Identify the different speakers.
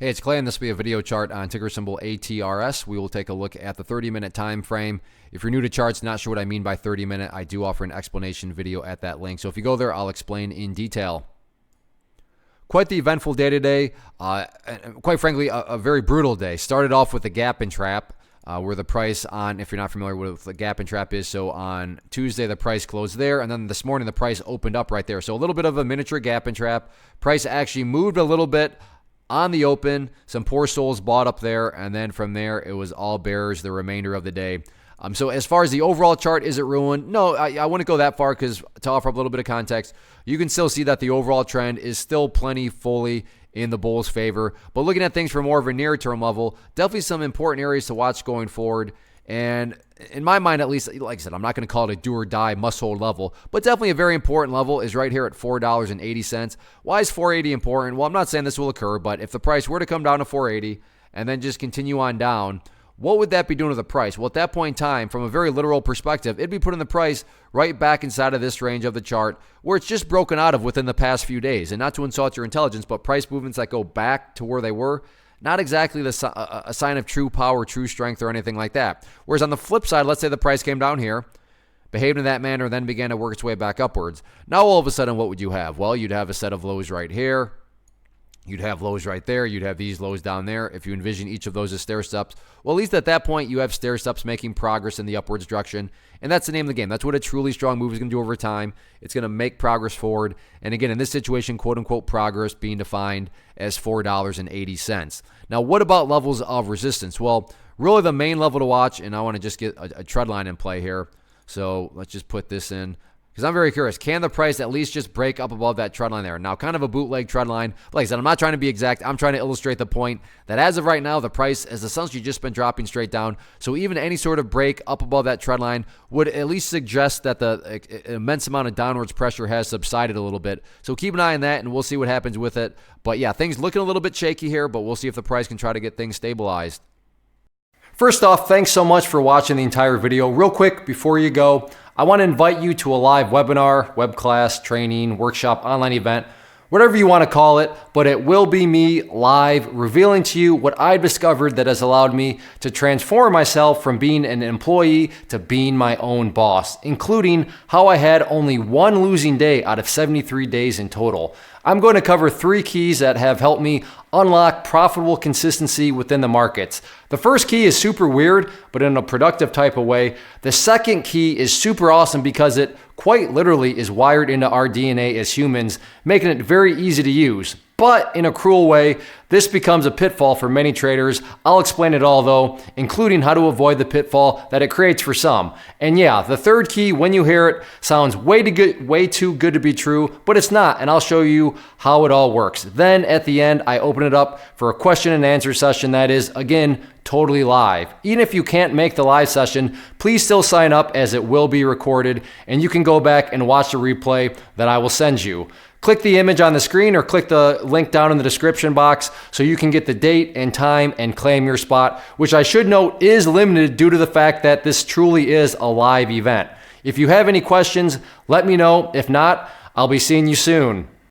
Speaker 1: Hey, it's Clay, and this will be a video chart on ticker symbol ATRS. We will take a look at the 30-minute time frame. If you're new to charts, not sure what I mean by 30-minute, I do offer an explanation video at that link. So if you go there, I'll explain in detail. Quite the eventful day today. And quite frankly, a very brutal day. Started off with the gap and trap, where the price on, if you're not familiar with what the gap and trap is, so on Tuesday, the price closed there, and then this morning, the price opened up right there. So a little bit of a miniature gap and trap. Price actually moved a little bit on the open. Some poor souls bought up there, and then from there, it was all bears the remainder of the day. So as far as the overall chart, is it ruined? No, I wouldn't go that far, because to offer up a little bit of context, you can still see that the overall trend is still plenty fully in the bulls' favor. But looking at things from more of a near-term level, definitely some important areas to watch going forward. And in my mind, at least, like I said, I'm not going to call it a do-or-die must-hold level, but definitely a very important level is right here at $4.80. Why is $4.80 important? Well, I'm not saying this will occur, but if the price were to come down to $4.80 and then just continue on down, what would that be doing to the price? Well, at that point in time, from a very literal perspective, it'd be putting the price right back inside of this range of the chart where it's just broken out of within the past few days. And not to insult your intelligence, but price movements that go back to where they were, not exactly a sign of true power, true strength, or anything like that. Whereas on the flip side, let's say the price came down here, behaved in that manner, and then began to work its way back upwards. Now, all of a sudden, what would you have? Well, you'd have a set of lows right here. You'd have lows right there. You'd have these lows down there. If you envision each of those as stair steps, well, at least at that point, you have stair steps making progress in the upwards direction. And that's the name of the game. That's what a truly strong move is going to do over time. It's going to make progress forward. And again, in this situation, quote unquote, progress being defined as $4.80. Now, what about levels of resistance? Well, really the main level to watch, and I want to just get a trend line in play here. So let's just put this in, because I'm very curious. Can the price at least just break up above that trend line there? Now, kind of a bootleg trend line. Like I said, I'm not trying to be exact. I'm trying to illustrate the point that as of right now, the price has essentially just been dropping straight down. So even any sort of break up above that trend line would at least suggest that the immense amount of downwards pressure has subsided a little bit. So keep an eye on that, and we'll see what happens with it. But yeah, things looking a little bit shaky here, but we'll see if the price can try to get things stabilized. First off, thanks so much for watching the entire video. Real quick, before you go, I want to invite you to a live webinar, web class, training, workshop, online event, whatever you want to call it, but it will be me live revealing to you what I've discovered that has allowed me to transform myself from being an employee to being my own boss, including how I had only one losing day out of 73 days in total. I'm going to cover 3 keys that have helped me unlock profitable consistency within the markets. The first key is super weird, but in a productive type of way. The second key is super awesome because it quite literally is wired into our DNA as humans, making it very easy to use. But in a cruel way, this becomes a pitfall for many traders. I'll explain it all though, including how to avoid the pitfall that it creates for some. And yeah, the third key, when you hear it, sounds way too good to be true, but it's not, and I'll show you how it all works. Then at the end, I open it up for a question and answer session that is, again, totally live. Even if you can't make the live session, please still sign up as it will be recorded, and you can go back and watch the replay that I will send you. Click the image on the screen or click the link down in the description box so you can get the date and time and claim your spot, which I should note is limited due to the fact that this truly is a live event. If you have any questions, let me know. If not, I'll be seeing you soon.